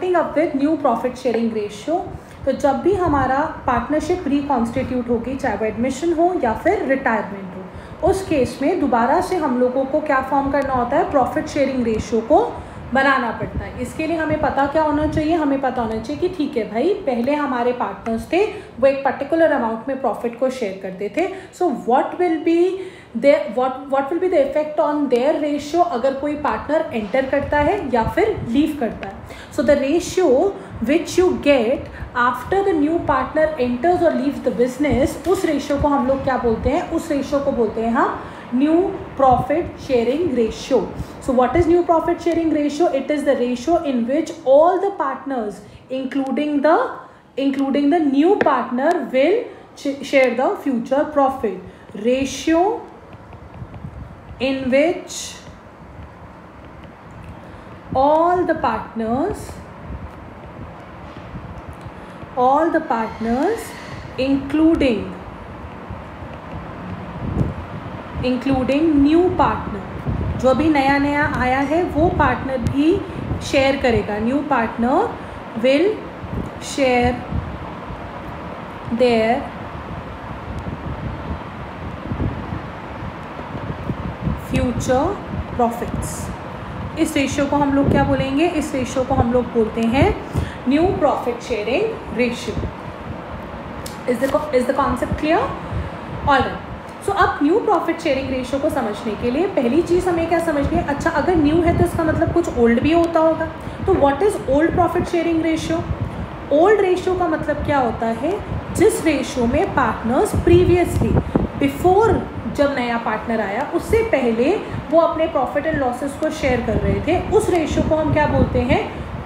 Coming up with new profit sharing ratio, तो जब भी हमारा पार्टनरशिप रिकॉन्स्टिट्यूट होगी, चाहे वो एडमिशन हो या फिर रिटायरमेंट हो, उस केस में दोबारा से हम लोगों को क्या फॉर्म करना होता है, प्रॉफिट शेयरिंग रेशियो को बनाना पड़ता है। इसके लिए हमें पता क्या होना चाहिए, हमें पता होना चाहिए कि ठीक है भाई, पहले हमारे पार्टनर्स थे वो एक पर्टिकुलर अमाउंट में प्रॉफिट को शेयर करते थे, so what will be the effect on their ratio अगर कोई पार्टनर एंटर करता है या फिर लीव करता है। So the ratio which you get after the new partner enters और लीव्स द बिजनेस, उस रेशियो को हम लोग क्या बोलते हैं, उस रेशियो को बोलते हैं हम new profit sharing ratio. So what is new profit sharing ratio? It is the ratio in which all the partners, including the new partner, will share the future profit. Ratio in which all the partners, including new partner, जो अभी नया नया आया है वो partner भी share करेगा। New partner will share their future profits. इस रेशियो को हम लोग क्या बोलेंगे, इस रेशियो को हम लोग बोलते हैं new profit sharing ratio. Is the concept clear? Alright, so अब न्यू प्रॉफिट शेयरिंग रेशियो को समझने के लिए पहली चीज़ हमें क्या समझनी है, अच्छा अगर न्यू है तो इसका मतलब कुछ ओल्ड भी होता होगा। तो what is old profit sharing ratio? Old ratio का मतलब क्या होता है, जिस रेशियो में पार्टनर्स प्रीवियसली, बिफोर जब नया पार्टनर आया उससे पहले वो अपने प्रॉफिट एंड लॉसेस को शेयर कर रहे थे, उस रेशियो को हम क्या बोलते हैं,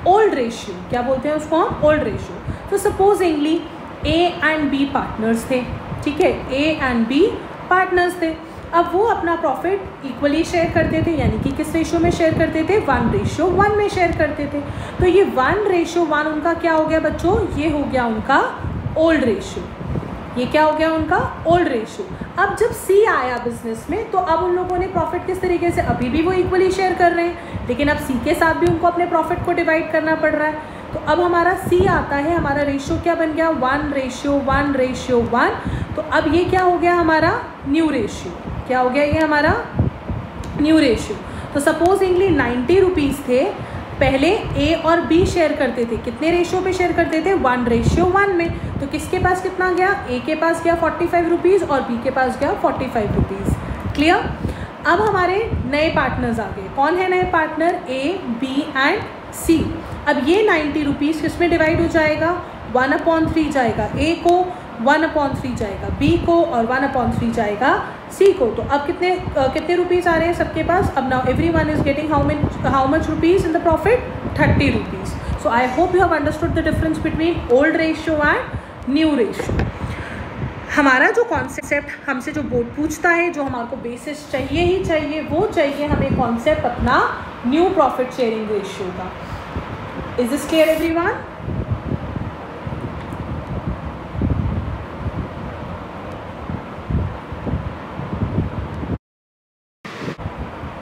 ओल्ड रेशियो। क्या बोलते हैं उसको हम, ओल्ड रेशियो। तो supposedly A and B partners थे, ठीक है, ए एंड बी पार्टनर्स थे। अब वो अपना प्रॉफिट इक्वली शेयर करते थे, यानी कि किस रेशियो में शेयर करते थे, 1:1 में शेयर करते थे। तो ये 1:1 उनका क्या हो गया बच्चों, ये हो गया उनका ओल्ड रेशियो। ये क्या हो गया उनका, ओल्ड रेशियो। अब जब सी आया बिजनेस में तो अब उन लोगों ने प्रॉफिट किस तरीके से, अभी भी वो इक्वली शेयर कर रहे हैं, लेकिन अब सी के साथ भी उनको अपने प्रॉफिट को डिवाइड करना पड़ रहा है। तो अब हमारा सी आता है, हमारा रेशियो क्या बन गया, 1:1। तो अब ये क्या हो गया हमारा न्यू रेशियो। क्या हो गया ये हमारा न्यू रेशियो। तो सपोजिंगली 90 रुपीज़ थे, पहले ए और बी शेयर करते थे, कितने रेशियो पे शेयर करते थे, 1:1 में। तो किसके पास कितना गया, ए के पास गया 45 रुपीज़ और बी के पास गया 45 रुपीज़। क्लियर? अब हमारे नए पार्टनर्स आ गए, कौन है नए पार्टनर, ए बी एंड सी। अब ये 90 रुपीज़ किस में डिवाइड हो जाएगा, 1/3 जाएगा ए को, 1/3 जाएगा बी को और 1/3 जाएगा सी को। तो अब कितने रुपीज़ आ रहे हैं सबके पास, अब now every one is getting how much rupees in the profit, 30 rupees. So I hope you have understood the difference between old ratio and new ratio. हमारा जो कॉन्सेप्ट हमसे जो बोर्ड पूछता है, जो हमारे को बेसिस चाहिए ही चाहिए, वो चाहिए हमें कॉन्सेप्ट अपना न्यू प्रॉफिट शेयरिंग रेशियो का। Is this clear everyone?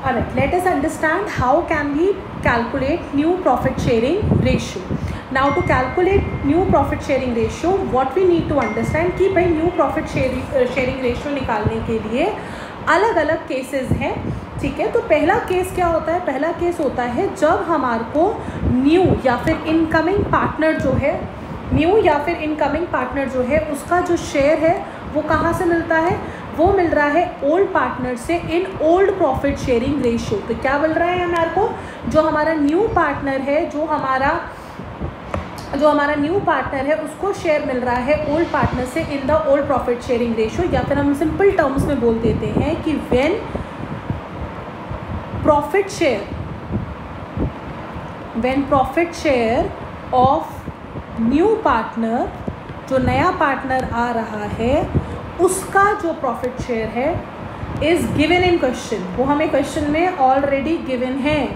Alright, let us understand how can we calculate new profit sharing ratio. Now to calculate new profit sharing ratio, what we need to understand कि भाई new profit sharing ratio निकालने के लिए अलग अलग cases हैं, ठीक है। तो पहला केस क्या होता है, पहला केस होता है जब हमारे को न्यू या फिर इनकमिंग पार्टनर जो है, न्यू या फिर इनकमिंग पार्टनर जो है उसका जो शेयर है वो कहाँ से मिलता है, वो मिल रहा है ओल्ड पार्टनर से in old profit sharing ratio. तो क्या मिल रहा है हमारे को, जो हमारा न्यू पार्टनर है, जो हमारा न्यू पार्टनर है उसको शेयर मिल रहा है ओल्ड पार्टनर से in the old profit sharing ratio, या फिर हम सिंपल टर्म्स में बोल देते हैं कि when profit share of new partner, जो नया पार्टनर आ रहा है उसका जो प्रॉफिट शेयर है इज़ गिवन इन क्वेश्चन, वो हमें क्वेश्चन में ऑलरेडी गिवन है,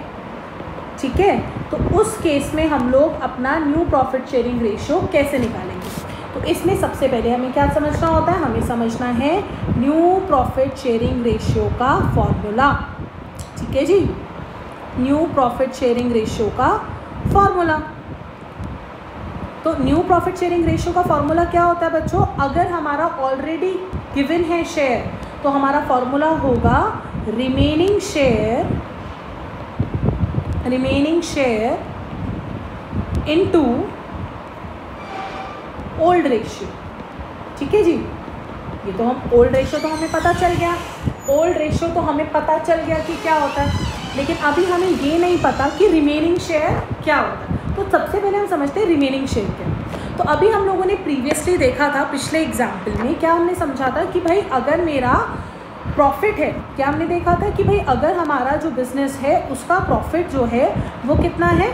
ठीक है। तो उस केस में हम लोग अपना न्यू प्रॉफिट शेयरिंग रेशियो कैसे निकालेंगे, तो इसमें सबसे पहले हमें क्या समझना होता है, हमें समझना है न्यू प्रॉफिट शेयरिंग रेशियो का फॉर्मूला, ठीक है जी, न्यू प्रॉफिट शेयरिंग रेशियो का फॉर्मूला। तो न्यू प्रॉफिट शेयरिंग रेशियो का फॉर्मूला क्या होता है बच्चों? अगर हमारा ऑलरेडी गिवन है शेयर तो हमारा फॉर्मूला होगा remaining share into old ratio. ठीक है जी, ये तो हम ओल्ड रेशियो तो हमें पता चल गया, कि क्या होता है, लेकिन अभी हमें ये नहीं पता कि रिमेनिंग शेयर क्या होता है। तो सबसे पहले हम समझते हैं रिमेनिंग शेयर क्या। तो अभी हम लोगों ने प्रीवियसली देखा था, पिछले एग्जाम्पल में क्या हमने समझा था कि भाई अगर मेरा प्रॉफिट है, क्या हमने देखा था कि भाई अगर हमारा जो बिज़नेस है उसका प्रॉफिट जो है वो कितना है,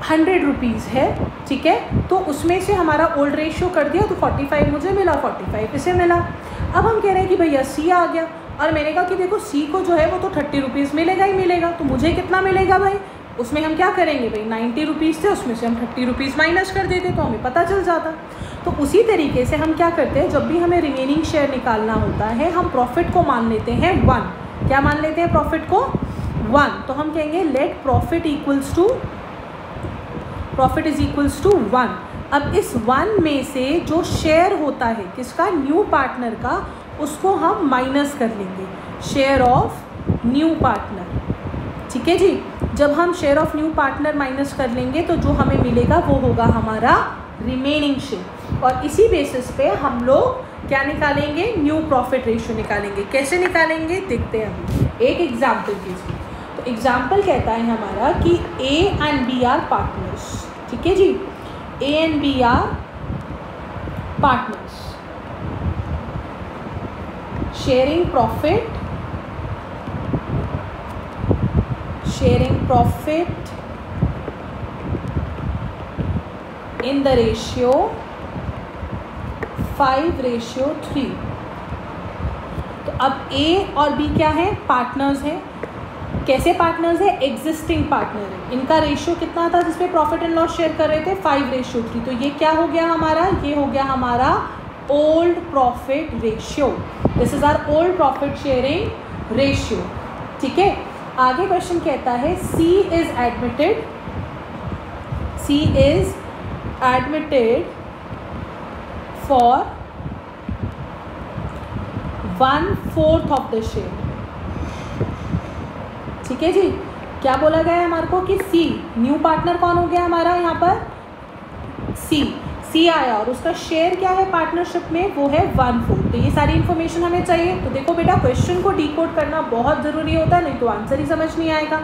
100 रुपीज़ है। ठीक है, तो उसमें से हमारा ओल्ड रेशियो कर दिया तो 45 मुझे मिला, 45 इसे मिला। अब हम कह रहे हैं कि भैया सी आ गया, और मैंने कहा कि देखो सी को जो है वो तो 30 रुपीज़ मिलेगा ही मिलेगा, तो मुझे कितना मिलेगा भाई? उसमें हम क्या करेंगे भाई, 90 रुपीज़ थे, उसमें से हम 30 रुपीज़ माइनस कर देते तो हमें पता चल जाता। तो उसी तरीके से हम क्या करते हैं, जब भी हमें रिमेनिंग शेयर निकालना होता है हम प्रॉफिट को मान लेते हैं 1। क्या मान लेते हैं प्रॉफिट को? 1। तो हम कहेंगे let profit is equals to 1। अब इस 1 में से जो शेयर होता है किसका, न्यू पार्टनर का, उसको हम माइनस कर लेंगे, शेयर ऑफ न्यू पार्टनर। ठीक है जी, जब हम share of new partner minus कर लेंगे तो जो हमें मिलेगा वो होगा हमारा रिमेनिंग शेयर, और इसी बेसिस पे हम लोग क्या निकालेंगे, न्यू प्रॉफिट रेशियो निकालेंगे। कैसे निकालेंगे देखते हैं हम, एक एग्जाम्पल कीजिए। तो एग्जाम्पल कहता है हमारा कि A and B are partners. ठीक है जी, A and B are partners, sharing profit in the ratio 5:3। तो अब ए और बी क्या है, पार्टनर्स हैं। कैसे पार्टनर्स है, एग्जिस्टिंग पार्टनर है। इनका रेशियो कितना था जिसपे प्रॉफिट एंड लॉस शेयर कर रहे थे, 5:3। तो ये क्या हो गया हमारा, ये हो गया हमारा old profit ratio. This is our old profit sharing ratio. ठीक है, आगे क्वेश्चन कहता है C is admitted for 1/4 of the share. ठीक है जी, क्या बोला गया है हमारे को कि सी, न्यू पार्टनर कौन हो गया हमारा यहाँ पर, सी आया, और उसका शेयर क्या है पार्टनरशिप में, वो है 1/4। तो ये सारी इन्फॉर्मेशन हमें चाहिए। तो देखो बेटा, क्वेश्चन को डिकोड करना बहुत ज़रूरी होता है, नहीं तो आंसर ही समझ नहीं आएगा।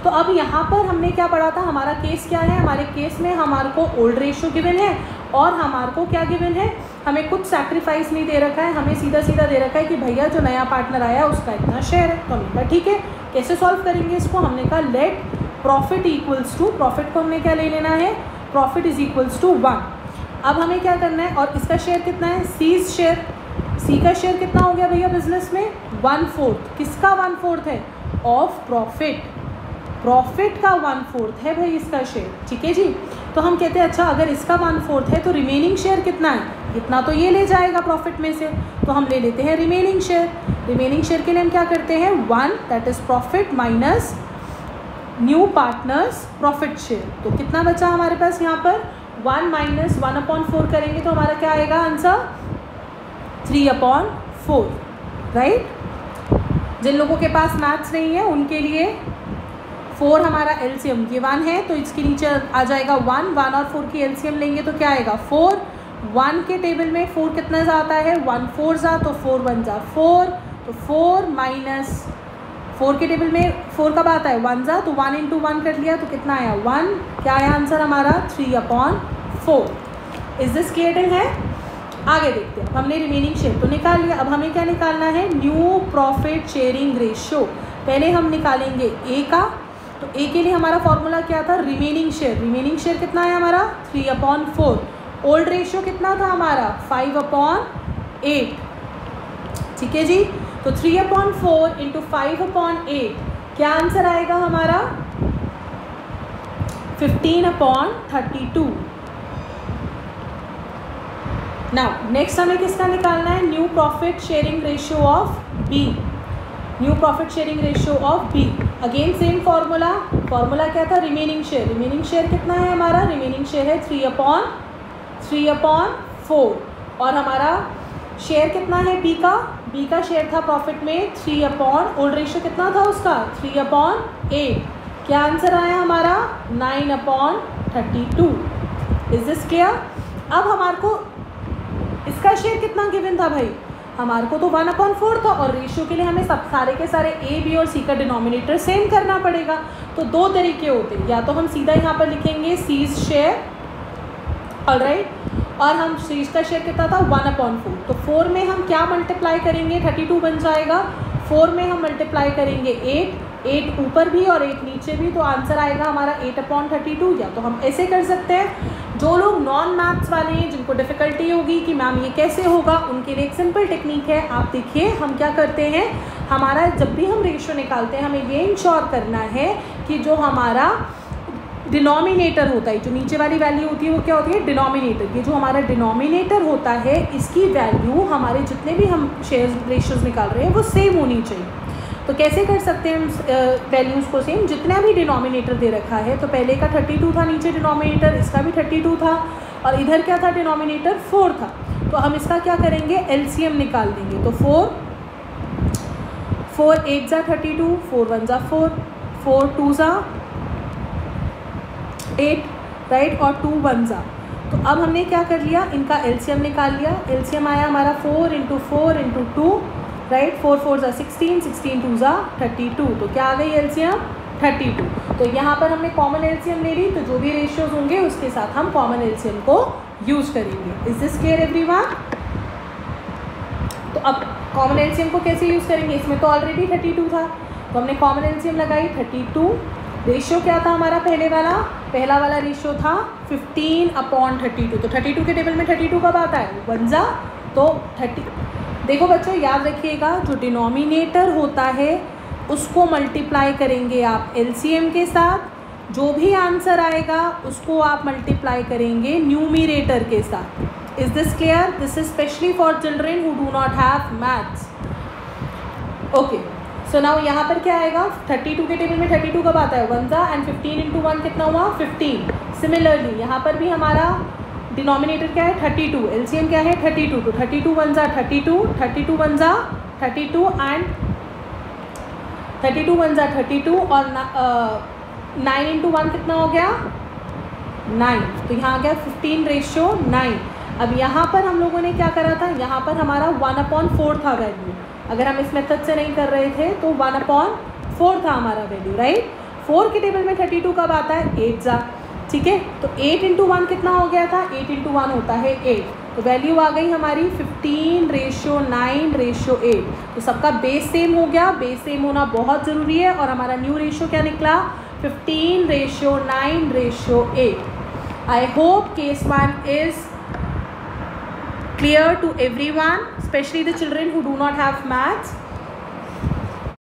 तो अब यहाँ पर हमने क्या पढ़ा था, हमारा केस क्या है, हमारे केस में हमारे को ओल्ड रेशियो गिवन है, और हमारे को क्या गिवन है, हमें कुछ सैक्रिफाइस नहीं दे रखा है, हमें सीधा सीधा दे रखा है कि भैया जो नया पार्टनर आया उसका इतना शेयर है। तो हमने कहा ठीक है, कैसे सॉल्व करेंगे इसको, हमने कहा let profit equals to, profit को हमने क्या ले लेना है, प्रॉफिट इज इक्वल्स टू 1। अब हमें क्या करना है, और इसका शेयर कितना है, सी का शेयर कितना हो गया भैया बिजनेस में, 1/4। किसका 1/4 है, ऑफ प्रॉफिट का 1/4 है भाई इसका शेयर। ठीक है जी, तो हम कहते हैं अच्छा अगर इसका 1/4 है तो रिमेनिंग शेयर कितना है, इतना तो ये ले जाएगा प्रॉफिट में से, तो हम ले लेते हैं रिमेनिंग शेयर। रिमेनिंग शेयर के लिए हम क्या करते हैं, 1 that is profit minus new partners profit share. तो कितना बचा हमारे पास यहाँ पर, 1 माइनस 1/4 करेंगे तो हमारा क्या आएगा आंसर, 3/4। राइट, जिन लोगों के पास मैथ्स नहीं है उनके लिए 4 हमारा एलसीएम, ये 1 है तो इसके नीचे आ जाएगा 1 और 4 की एलसीएम लेंगे तो क्या आएगा 4। 1 के टेबल में 4 कितना जाता है, 1/4 जा, तो 4 1 जा 4, तो 4 माइनस 4 के टेबल में 4 कब आता है, 1 जा, तो 1 इंटू 1 कर लिया तो कितना आया 1। क्या आया आंसर हमारा, 3/4। इज दिस क्लियर है। आगे देखते हैं, हमने रिमेनिंग शेयर तो निकाल लिया, अब हमें क्या निकालना है, न्यू प्रॉफिट शेयरिंग रेशियो। पहले हम निकालेंगे ए का, तो ए के लिए हमारा फॉर्मूला क्या था, रिमेनिंग शेयर कितना है हमारा 3/4। ओल्ड रेशियो कितना था हमारा 5/8। ठीक है जी, तो 3/4 इंटू 5/8 क्या आंसर आएगा हमारा 15/32। नाउ नेक्स्ट हमें किसका निकालना है, new profit sharing ratio of B. New profit sharing ratio of B, again same formula क्या था, रिमेनिंग शेयर कितना है हमारा, रिमेनिंग शेयर है 3/4। 3/4 और हमारा शेयर कितना है बी का शेयर था प्रॉफिट में 3/, ओल्ड रेशियो कितना था उसका 3/8। क्या आंसर आया हमारा 9/32। Is this clear? अब हमारे को इसका शेयर कितना गिवन था भाई, हमारे को तो 1/4 था और रेशियो के लिए हमें सब सारे के सारे ए बी और सी का डिनोमिनेटर सेम करना पड़ेगा। तो दो तरीके होते हैं, या तो हम सीधा यहाँ पर लिखेंगे सीज शेयर, ऑलराइट, और हम सीज का शेयर कितना था 1/4। तो 4 में हम क्या मल्टीप्लाई करेंगे 32 बन जाएगा, 4 में हम मल्टीप्लाई करेंगे 8 ऊपर भी और 8 नीचे भी, तो आंसर आएगा हमारा 8/32। या तो हम ऐसे कर सकते हैं, जो लोग नॉन मैथ्स वाले हैं जिनको डिफ़िकल्टी होगी कि मैम ये कैसे होगा, उनके लिए एक सिंपल टेक्निक है। आप देखिए हम क्या करते हैं, हमारा जब भी हम रेशियो निकालते हैं हमें ये इंश्योर करना है कि जो हमारा डिनोमिनेटर होता है, जो नीचे वाली वैल्यू होती है वो क्या होती है डिनोमिनेटर, ये जो हमारा डिनोमिनेटर होता है इसकी वैल्यू हमारे जितने भी हम शेयर रेशियोज निकाल रहे हैं वो सेम होनी चाहिए। तो कैसे कर सकते हैं हम वैल्यूज़ को सेम, जितना भी डिनोमिनेटर दे रखा है, तो पहले का 32 था नीचे डिनोमिनेटर, इसका भी 32 था और इधर क्या था डिनोमिनेटर 4 था। तो हम इसका क्या करेंगे एलसीएम निकाल देंगे। तो 4 8 जा 32, 4 1 जा 4, 4 2 जा 8, राइट, और 2 1 जा। तो अब हमने क्या कर लिया, इनका एलसीएम निकाल लिया। एलसीएम आया हमारा 4 × 4 × 2, राइट, 4 4 जा 16, 16 2 जा 32। तो क्या आ गई एलसीएम 32। तो यहाँ पर हमने कॉमन एलसीएम ले ली, तो जो भी रेशियोज होंगे उसके साथ हम कॉमन एलसीएम को यूज़ करेंगे। Is this clear everyone? तो अब कॉमन एलसीएम को कैसे यूज़ करेंगे, इसमें तो ऑलरेडी 32 था, तो हमने कॉमन एलसीएम लगाई 32। रेशियो क्या था हमारा पहला वाला रेशियो था 15/32। तो 32 के टेबल में 32 कब आता है 1 जा, तो 30। देखो बच्चों याद रखिएगा, जो डिनोमिनेटर होता है उसको मल्टीप्लाई करेंगे आप एलसीएम के साथ, जो भी आंसर आएगा उसको आप मल्टीप्लाई करेंगे न्यूमिरेटर के साथ। Is this clear? This is specially for children who do not have maths. Okay, so now यहाँ पर क्या आएगा 32 के टेबल में 32 कब आता है 1 जा, एंड 15 × 1 कितना हुआ 15। सिमिलरली यहाँ पर भी हमारा डिनोमिनेटर क्या है 32, एलसीएम क्या है 32। तो 32 1 जा 32, 32 1 जा 32 एंड 32 1 जा 32 और 9 × 1 कितना हो गया 9। तो यहाँ आ गया 15/9। अब यहाँ पर हम लोगों ने क्या करा था, यहाँ पर हमारा 1/4 था वैल्यू। अगर हम इस मेथड से नहीं कर रहे थे तो 1/4 था हमारा वैल्यू, राइट। 4 के टेबल में 32 कब आता है 8 जा, ठीक है। तो 8 × 1 कितना हो गया था 8 × 1 होता है 8। तो वैल्यू आ गई हमारी 15/9/8। तो सबका बेस सेम हो गया, बेस सेम होना बहुत ज़रूरी है। और हमारा न्यू रेशियो क्या निकला 15/9/8। I hope case 1 is clear to everyone, especially the children who do not have maths.